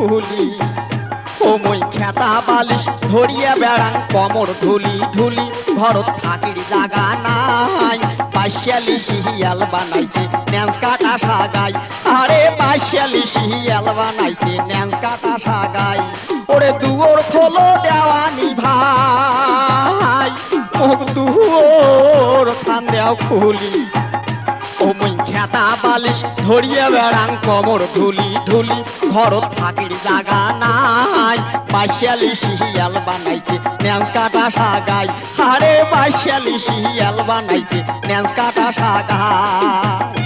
খুলি ও মই খেতা বালিশ ধরিয়া বেড়াং কমর ঢুলি ঢুলি ঘরত থাকির জাগা নাই পাশালি শিয়াল বানাইছে ন্যান্স কাটা সাগাই আরে পাশালি শিয়াল বানাইছে ন্যান্স কাটা সাগাই ওরে দুয়োর খোলো দেওয়ানি ভাই মুখ দুয়োর খান দেও খুলি ও মই খেতা বালিশ ধরিয়া বেড়াং কমর ঢুলি ঢুলি ঘরত থাকির জাগা নাই পাশালি শিয়াল বানাইছে ন্যান্স কাটা সাগাই আরে পাশালি শিয়াল বানাইছে ন্যান্স কাটা সাগাই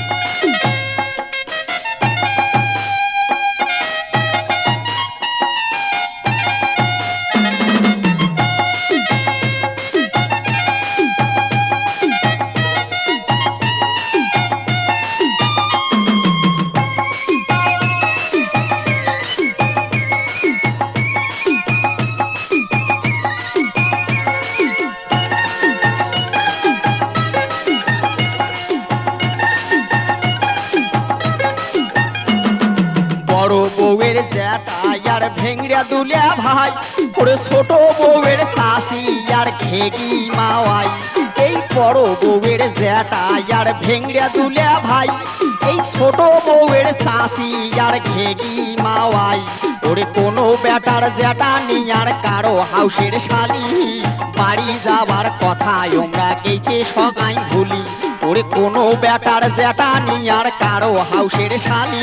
বড় বউয়ের জ্যাঠাই আর ভেংড়া দুলিয়া ভাই ওরে ছোট বউয়ের চাষি আর ঘেগি মাওয়াই এই বড় বউয়ের জ্যাঠাই আর ভেংড়া দুলিয়া ভাই এই ছোট বউয়ের চাষি আর ঘেগি মাওয়াই ওরে কোনো বেটার জ্যাঠা নিয়ার কারো হাউসের শালি বাড়ি যাবার কথা আমরা গেছে সগাই ভুলি ওরে কোনো বেটার জ্যাঠা নিয়ার কারো হাউসের শালি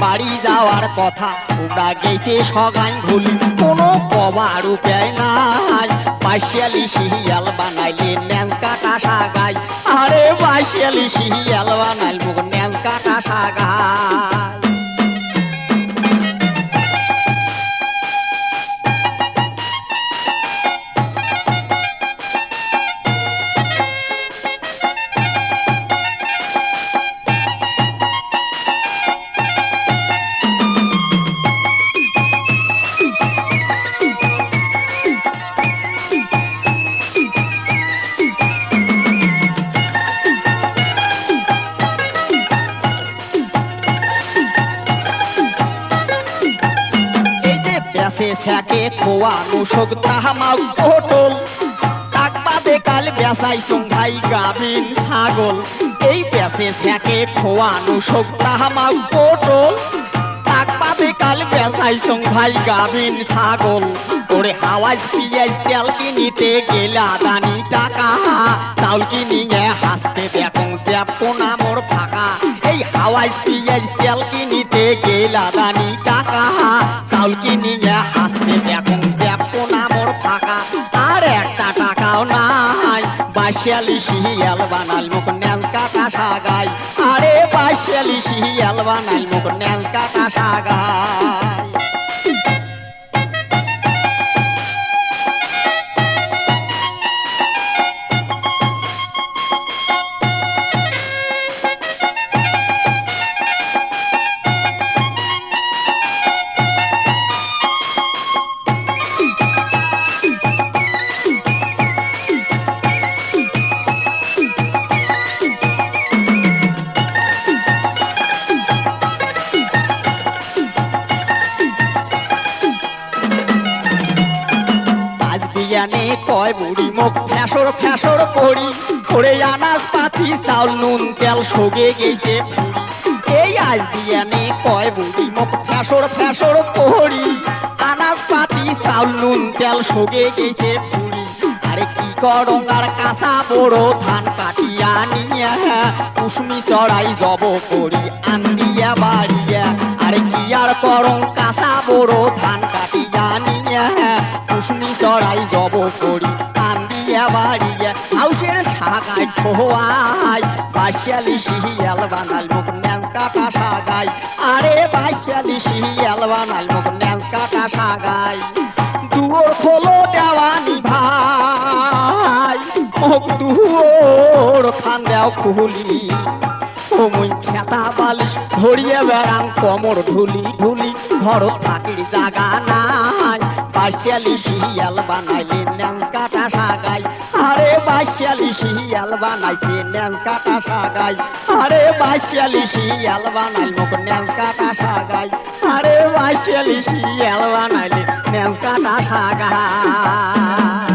বাড়ি যাওয়ার কথা তোমরা গেছে সগাই ভুলি কোনো কবার উপায় নাই পাশালি শিয়াল বানাইলে ন্যান্স কাটা সাগাই আরে পাশালি শিয়াল বানাইল মুখ ন্যান্স কাটা সাগাই ছ্যাকে খোয়ানো শোক তাহামাও পটল তাক বাদে কাল বেসাই ভাই গাভিন ছাগল এই বেসে ছ্যাকে খোয়ানো শোক তাহামাও পটল তাক বাদে কাল বেসাই ভাই গাভিন ছাগল ওরে হাওয়াজ পিঁয়াজ তেল কিনিতে গেলা দানি টাকা চাউল কিনিয়ে হাসতে দেখো জ্যাপো না মোর ফাঁকা এই হাওয়াজ পিঁয়াজ তেল কিনিতে গেলা দানি টাকা চাউল কিনিয়ে হাসতে দেখো জ্যাপো না মোর ফাঁকা আর একটা টাকাও নাই পাশালি শিয়াল বানাল মুখ ন্যান্স কাটা সাগাই আরে পাশালি শিয়াল বানাল মুখ ন্যান্স কাটা সাগাই জানে কয় বুড়ি মুখ ফ্যাসর ফ্যাসর করি করে আনাজ পাতি চাউল নুন তেল সগে গেছে এই আজ বিয়ানে কয় বুড়ি মুখ ফ্যাসর ফ্যাসর করি আনাজ পাতি চাউল নুন তেল সগে গেছে আরে কি করং আর কাঁচা বড় ধান কাটিয়া নিয়া কুসমি চড়াই জব করি আন্দিয়া বাড়িয়া আরে কি আর করং কাঁচা বড় ধান কাটিয়া নিয়া কুসমি চড়াই জব করি আন্দিয়া বাড়িয়া হাউসের সাগাই ঠোয়াই পাশালি শিয়াল বানাল মুখ ন্যান্স কাটা সাগাই আরে পাশালি শিয়াল বানাল মুখ ন্যান্স কাটা সাগাই দুয়োর খোলো দেওয়ানি ভাই মুখ দুয়োর খান দেও খুলি ও মই খেতা বালিশ ধরিয়া বেড়াং কমর ঢুলি ঢুলি ঘর থাকির জাগা নাই বাসিয়ালি শিয়াল বানাইলে ন্যাংস কাটা সাগাই আরে বাসিয়ালি শিয়াল বানাইছে ন্যাংস কাটা সাগাই আরে বাসিয়ালি শিয়াল বানাইল মুখ ন্যাংস কাটা সাগাই আরে বাসিয়ালি শিয়াল বানাইলে ন্যাংস কাটা সাগাই